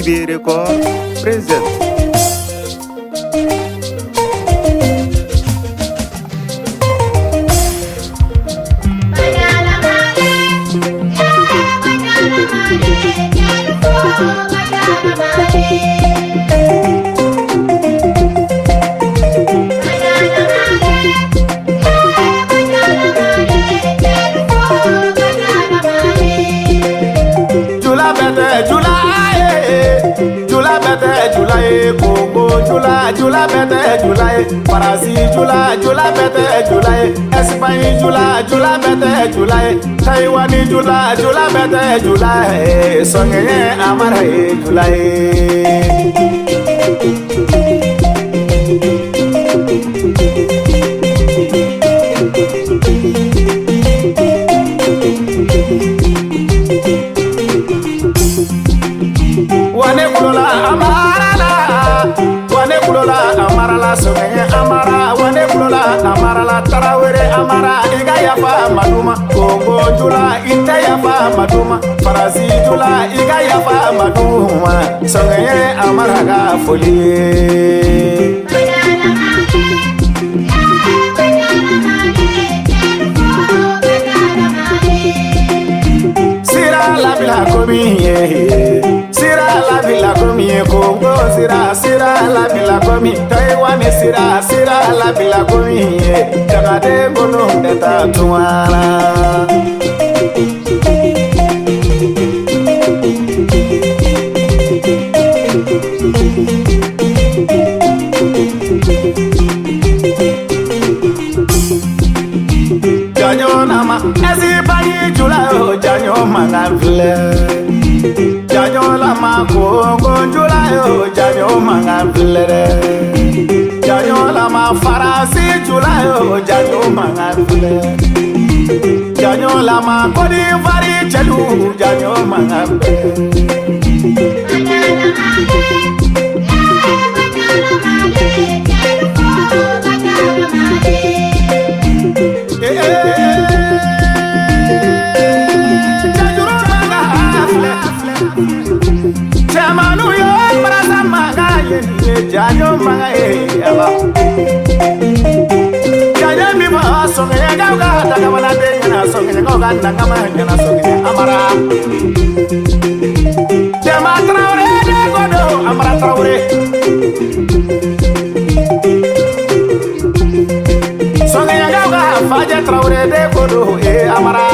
JB Record present. Jula bete Jula Farasi Jula bete Jula Espagne Jula bete Jula Taiwan Jula bete Jula Songe amara Jula Wane kulola amara amara la songe amara wane kulola amara la tarawere amara iga yafa maduma Congo Jula inte yafa maduma Farasi Jula iga yafa maduma songe amara ga folie Sira la bila komi Sira la bila komi Congo Sira la bila komi Taiwan Sira la bila komi Jagade gono de tatuara Janyo nama ezi bayi Jula janyo mangavle Janyo lama Congo Jula janyo mangavle Janyo lama Farasi Jula janyo mangavle Janyo lama Côte d'Ivoire chelu janyo mangavle Janyo mangae aba Janyo mi ba songe ga ga ta ga wana de na songe ga ga na ga ma na songe amara Jama traore de godo amara traore Songe ga ga faje traore de godo amara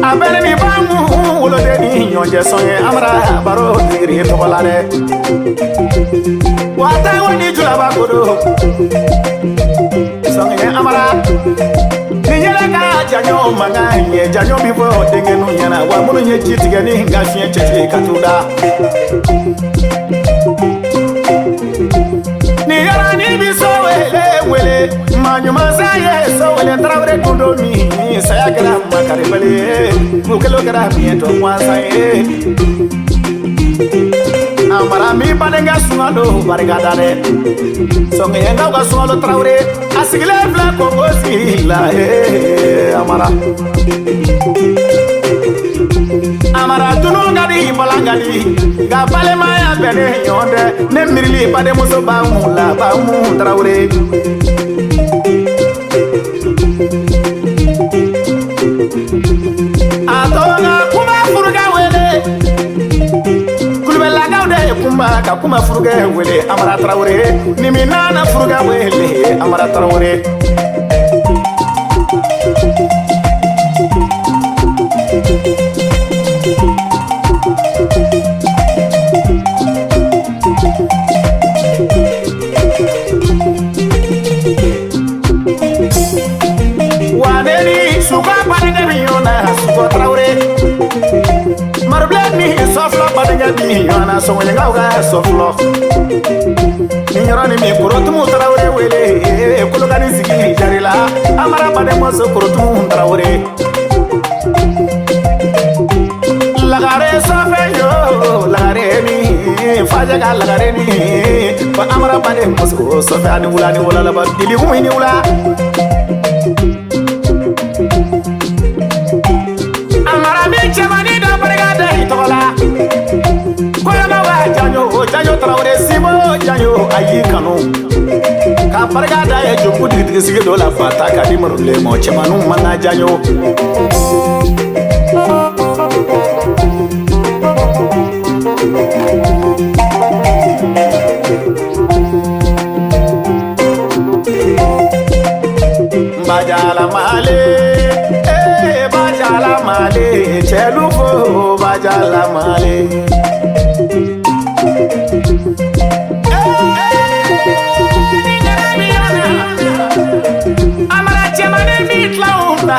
Abere mi bamu ulo de ni nyonje songe amara baro diri to balare Wata woni Jula ba godo songe amara ni yele ka janyo manga nye janyo bi fo denge no nyana wa munu nye chitige ni ngafie cheche katuda Ni yara ni bi so wele manyuma zaye so wele traure kundo mi saya kera makare bale mukelo kera miento mwasaye Amara mi banenga sungalo barigada de songe yenga ga sungalo traure asigile bla Congo sila amara Amara tunu gadi balangali ga bale maya bene yonde ne mirili pade muso ba mu traure Atonga kuma furuga wele Kulbela gaude kuma furuga wele amara traure niminana furuga wele amara traure Waneni suka padenge miona suka traure Marble ni soflo padenge miona songe ngauga soflo Ninyarani mi kurotumu traure wele kulugani zigi jarila amara pade moso kurotumu traure Lagare sofe yo lagare ni fajaga lagare ni fa amara pade moso sofe ani wula la ba dili kumini wula Amara mi chamani do brigade itola ayi kanu ka barika da ye jobu digidigi dɔ la fata ka di marule ma cɛmanu mana janyo bajala male bajala male chelufo bajala male amara chemane mitlaunda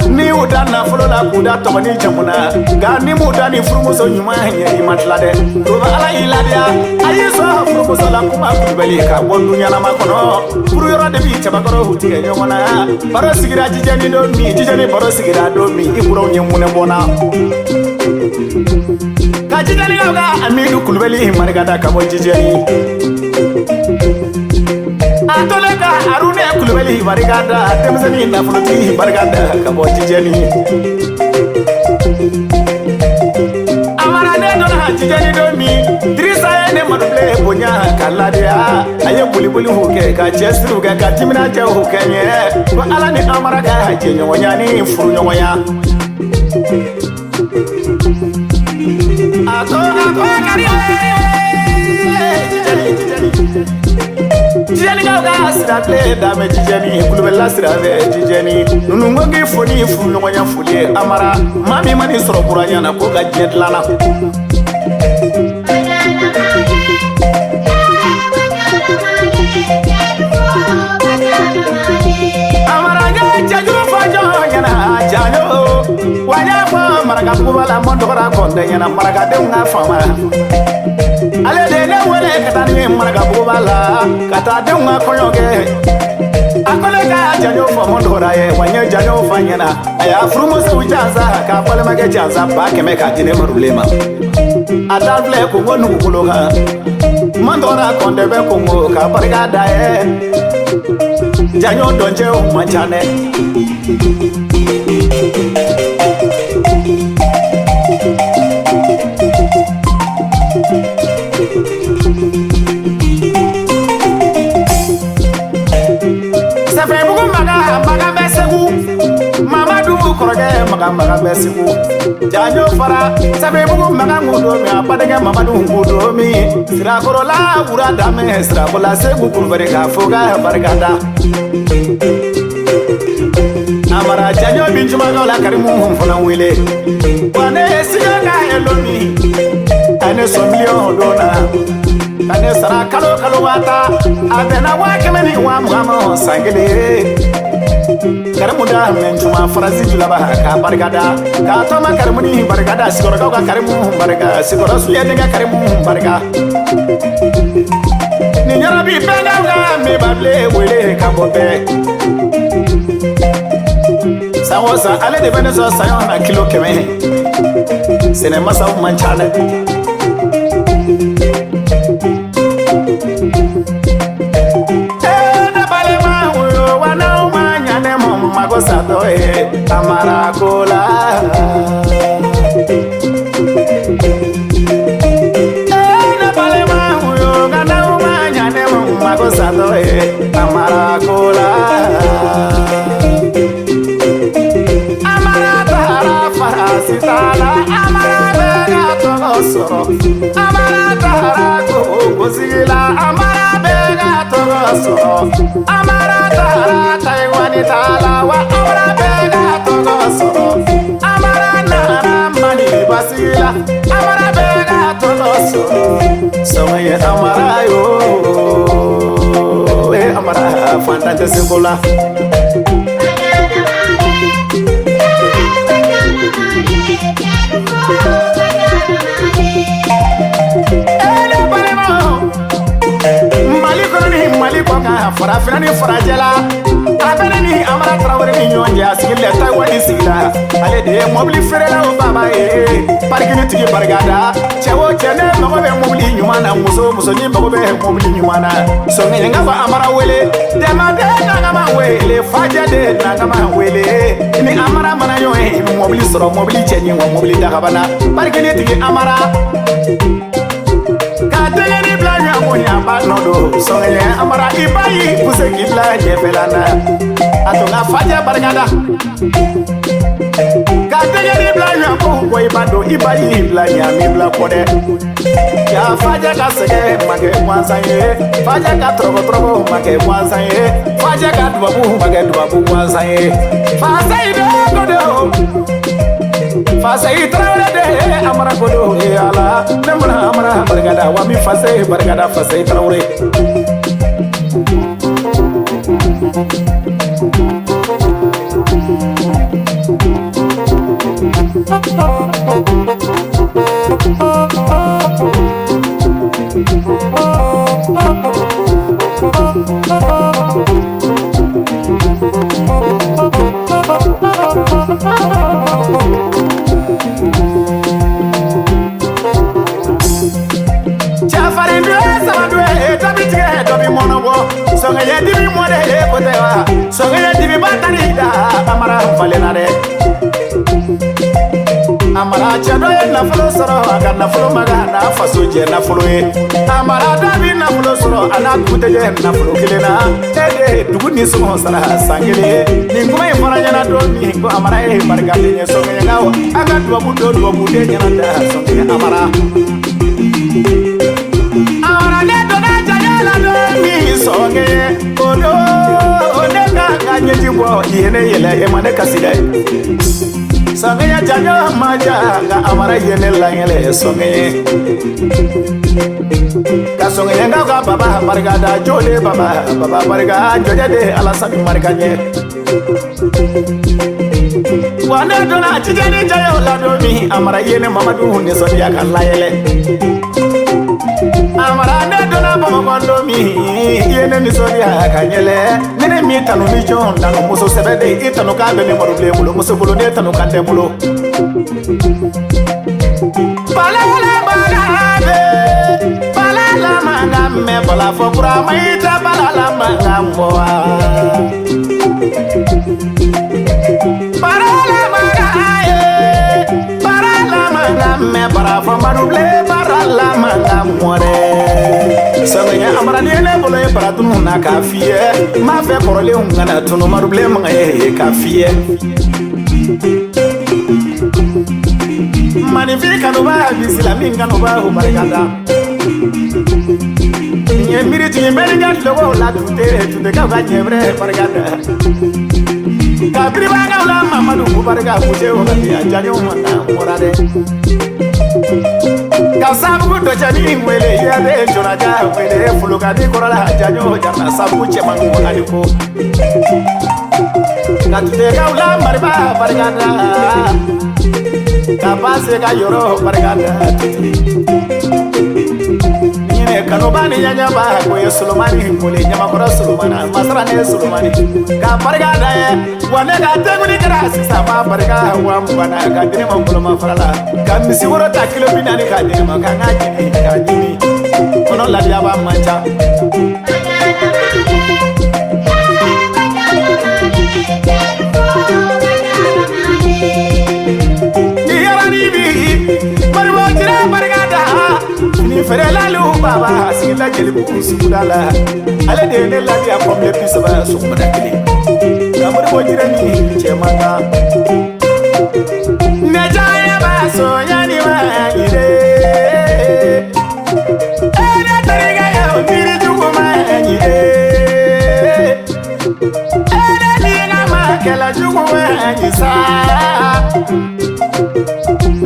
ni udana fulola kuda tomani jamuna gani muda ni furumuso nyuma ye matla de roba ala iladia ayiso furumuso la kuma kubeli ka wondu nyana makono furu yoro de bi tabakoro hutie nyona baro sigira jijani do mi jijani baro sigira do mi iburo nyemune bona ka jijani ga amidu kulbeli marigada ka bo jijani atoleka arune kulbeli marigada temzani na fuluti marigada ka bo jijani amara ne do na jijani do mi drisa ne maduble bonya kaladia aye bulibuli huke ka chesiru ka timina je huke nye ko ala ni amara ka haje nyonya ni furu nyonya ako kari jijani ga sira ple da me jijani kulubela sira ve jijani nunungo gi foni furu nyonya fulie amara mami mani soro buranya na ko ga jedlana maraga bugala mondora konde yana maraga de nga fama ale de le wele kata ni maraga bugala kata de nga koyoge akole ka janyo fo mondora ye wanye janyo fanyana aya frumo se ujanza ka pale mage janza ba keme ka dine marulema adavle ko wonu kuloga mondora konde be ko mo ka barga dae janyo donje o manchane maga besiku janyo fara sabe bugu maga ngudo mi apadenge mamadu ngudo mi sira korola ura dame sira bola segu kurvere ka foga bargada amara janyo binjuma gola karimu fona wile wane siga ka elomi ane so million dona ane sara kalo wata abena wa kemeni wa mama sangele karamuda menjuma farasi julaba ka bargada ka toma karamuni bargada sigoro ka karamu barga sigoro suya denga karamu barga ni nyara bi penda ga me bable wele ka bobe sawosa ale de beneso sayon na kilo keme sene masa manchale sato amara kola na pale ma huyo gana umanya ne mago sato amara kola amara tara farasi tala amara bega togosoro amara tara ko gozila amara bega togosoro amara tara taiwani tala wa amara bega togosoro amara nana mani basila amara bega togosoro soye amara yo amara fantante simbola farafina ni farajela abena ni amara trawre ni nyonje asigile taiwani sigila ale de mobli ferela o baba parkini tigi bargada chewo chene mago be mobli nyumana muso ni mago be mobli nyumana so ne nga ba amara wele de ma de nga ma wele faja de nga ma wele ni amara mana yo mobli soro mobli chenyi wa mobli daga bana parkini tigi amara ka tege ni blanya amunya banodo songe amara ibai puse kibla jefelana atonga faja bargada kadege ni bla nyamu ko ibado ibai bla nyami bla kode ya faja ka sege mage mwanzaye faja ka trogo mage mwanzaye faja ka dubabu mage dubabu mwanzaye fasai dogo fasai traure de amara godo e ala namra amara bargada wa mi fasai bargada fasai traure songe dibi mode e kotewa songe dibi batari da amara valenare amara chado e na fulo soro aga na fulo maga na faso je na fulo e amara dabi na fulo soro ana kuteje na fulo kilena ede duguni so sara sangele ni kuma e faranya na do mi ko amara e barga de songe ngawo aga dubu de nyana da songe amara ne do na jayala do mi songe odo oneka kanye jibo yene yele e mane kasida songe ya janyo maja ga amara yene la yele songe ka songe nga ga baba barga da jole baba barga joje de ala sabi marga nye wane do na tijeni jayo la do mi amara yene mamadu ne so ya kan la yele amara ne dona bomo kondo mi yene ni sori akanyele nene mi tanu mi jon dano muso sebede itanu ka be mi moruble mulo muso bulo ne tanu kande mulo balala manga me bala fo kura maita balala manga moa balala manga me bara fo moruble barala manga more songe amara ni ne bolo e para tunu na kafie ma fe korole ngana tunu maruble manga e kafie magnifique no ba bisila minga no ba ho barikada nye miriti mbeliga logo la tude ka ba nyebre barikada kabri ba ga la mamadu ko barika ko je o ga jani o manda morade ka sabu do jani mwele ya de jona ja mwele fuluga di korala jani o jarna sabu che mangu ngani ko ka tude ka la mariba barikada kapase ka yoro bargada nine kanobani nyanya ba ko Sulomani mole nyama kora Sulomana masra ne Sulomani ka bargada wane ka teguni kara sisa ba barga wa mbana ka dine mambulo mafarala ka misi woro ta kilo binani ka dine ma ka ngaji ka dini kono la dia ba mancha fere la lu baba sila jelibu sudala ale de ne la dia komle pisaba sumada kili kamur bo jira ni chemanga ne jaya ba so yani wa ire ere teriga ya miri jugo ma ire ere liga ma kala jugo ma isa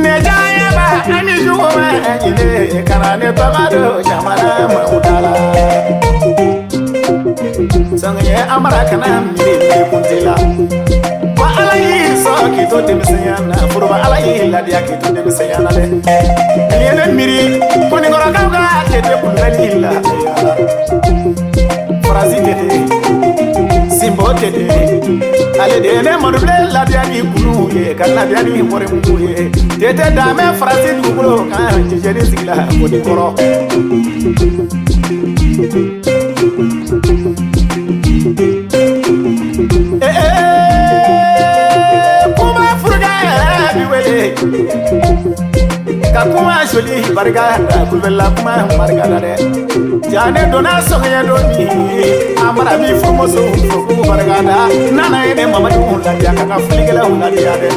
ne jaya ba ani jugo ma ire karane tomado jamana maudala sange amara kana mire kuntila wa alayi so kito demisiyana furba alayi la dia kito demisiyana le yene miri koni ngora kawga kete kulali la frazite de simbo tete ale de ne moduble la dia ni kunu ye kana dia ni more mu ye tete dame frazite kulo kan jejeri sigla koni koro kuma furga biwele Kakuma joli bargada kulbella kuma bargada de jane dona sonya doni amara mi fomoso fuku bargada nana ene mama du hunda ya kaka fuligela hunda ya de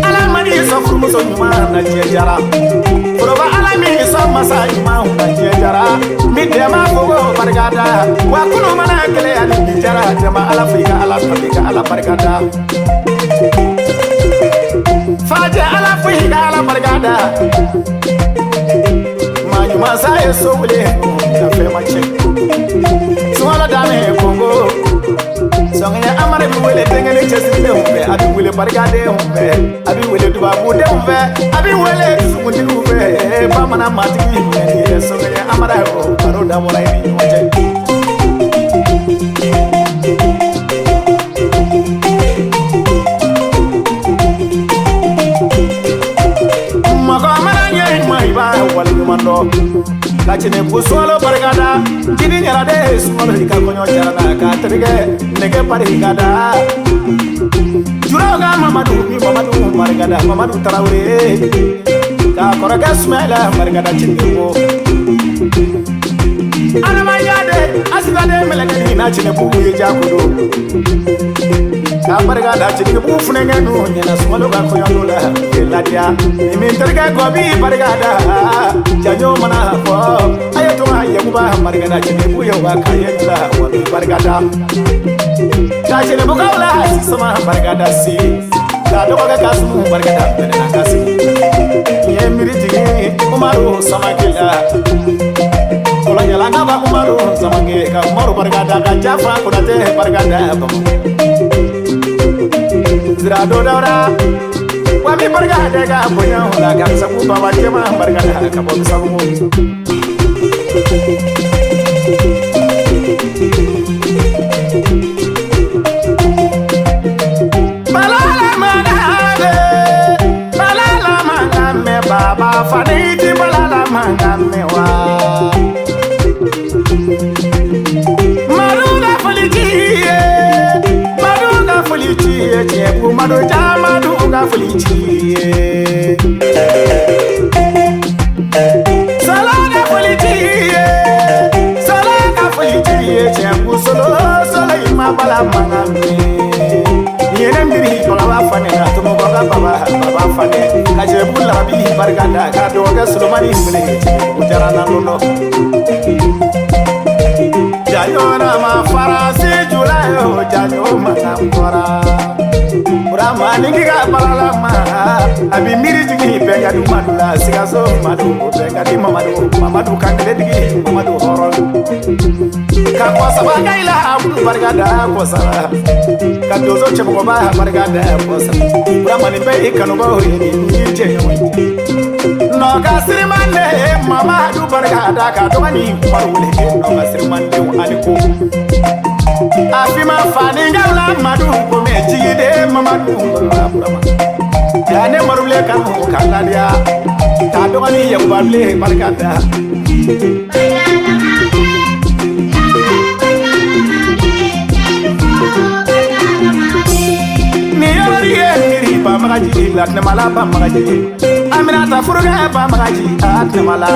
ala mani so fumoso nyuma na jejara proba ala mi so masa nyuma hunda jejara mi de ma fogo bargada wa kunu mana kele ya ni jara jama ala fika ala bargada Faje ala fuhiga ala bargada Manyuma saye sowle na fe mache Swala dame kongo Songa amare bi wele tengene chesinde umbe abi wele bargade umbe abi wele duba bude umbe abi wele sukundi umbe ba mana matiki ni songa amara o baro da mora ni wache Kachine busolo bargada jini nyara de sumolo hika konyo charana ka trige nege bargada juroga mamadu bargada mamadu tarawre ka koraga smela bargada chingo ana mayade asgade melagani na chine buye jakudo ka bargada chingo bu funenge no nyana sumolo ga konyo la ladia imi terga gobi bargada janyo mana ko ayato ayabuba bargada chine buye wa kayela wa bargada ta chine bugawla sama bargada si da do ga kasu bargada na kasu ye miriti umaru sama kila kola nyala ngaba umaru sama ke ka umaru bargada ka jafa kunate bargada zira do dora Wami bargada ga punya la ga sabu baba jema bargada ka bo sabu balala maname baba faniti balala maname wa maruna folitie chepu mado jama duga folitie salaga folitie chepu solo ima bala maname yene mbiri bala fane na tumo baba fane ka chepu la bi bargada ka doga sulmani mbele ujarana lono Janyora ma farasi julayo janyo manamora Burama ningiga balalama abi miri jigi benga du madula sigaso madu benga di mamadu kandele digi mamadu horon ka kwasa bagaila abu bargada kwasa ka dozo chemo ba bargada kwasa Burama ni be ikanu ba hoyini nije no kasrimane mama du bargada ka dogani parule no kasrimane aliko afima faninga la madu ko mejide mama du burama jane marule kan kala dia ka dogani yabale bargada Magaji latne mala ba magaji amina ta furuga ba magaji atne mala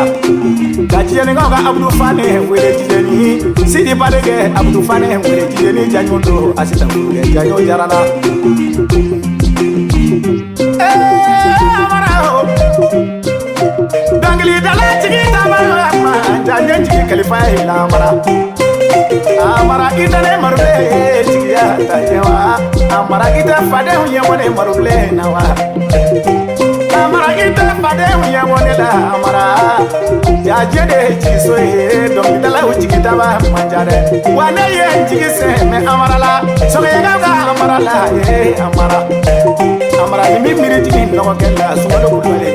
gaji ne ga abdu fane wele jeni sidi badege abdu fane wele jeni janyondo asita furuga janyo jarana amara dangli dala tigi tabara ma janyo tigi khalifa ila amara idane marbe tigiya tayewa amara ita fade hunye wone marble nawa amara ita fade hunye wone la amara ya jede jiso he don bidala ujigi taba manjare wane ye jigi se me amara la so ye ga amara la amara ni miri jigi no kella sumalo kulale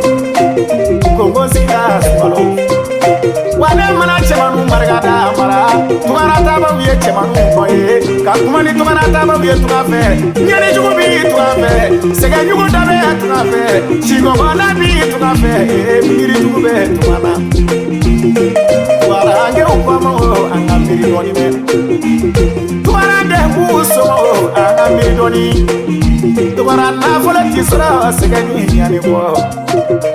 kongo sika sumalo wane mana chemanu margada amara tumara taba wiye chemanu moye ka kumani tumara taba wiye tukafe nyene jugo bi tukafe sega jugo dabe tukafe chigo bana bi tukafe miri jugo be tumana wara ange ukwamo anga miri doni me tumara de uso anga miri doni Tugara na fola tisra segani yani bo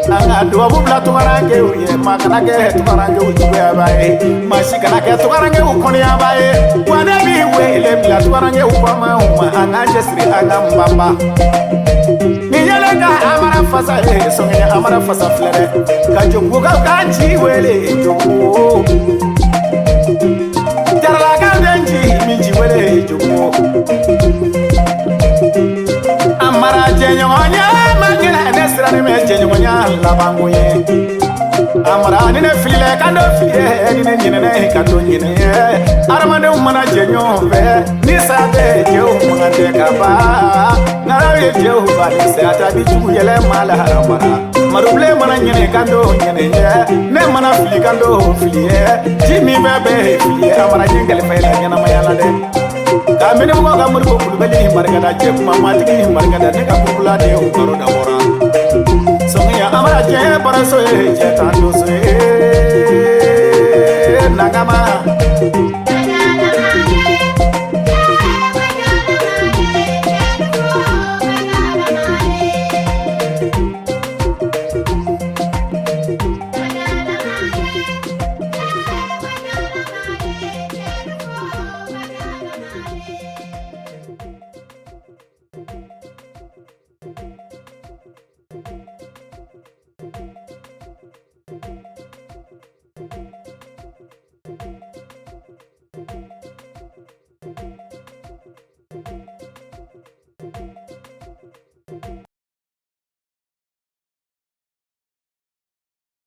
anga do bubla tugara ke uye makana ke tugara ke uye bae mashikana ke tugara ke ukoni abae wana bi wele bla tugara ke ukoma uma anga jesri anga mbamba ni yele ka amara fasa so ni amara fasa flere ka jobu ka kanji wele jobu jarala ka denji mi ji wele jobu amara jenyonya magina nesra ni me jenyonya labangoye amara ni ne file kando file ni ne nyine kando nyine armande umana jenyo be ni sabe je umana de kaba ngarawe je uba ni se atabi tu yele mala amara maruble mana nyine kando nyine ne mana fili kando fili jimi bebe fili amara jengale fele nyana mayala de kamene mo ga mur ko beli margada je mama tigi margada ne ka kula de o koro da mora songa amara je para so je tando so nagama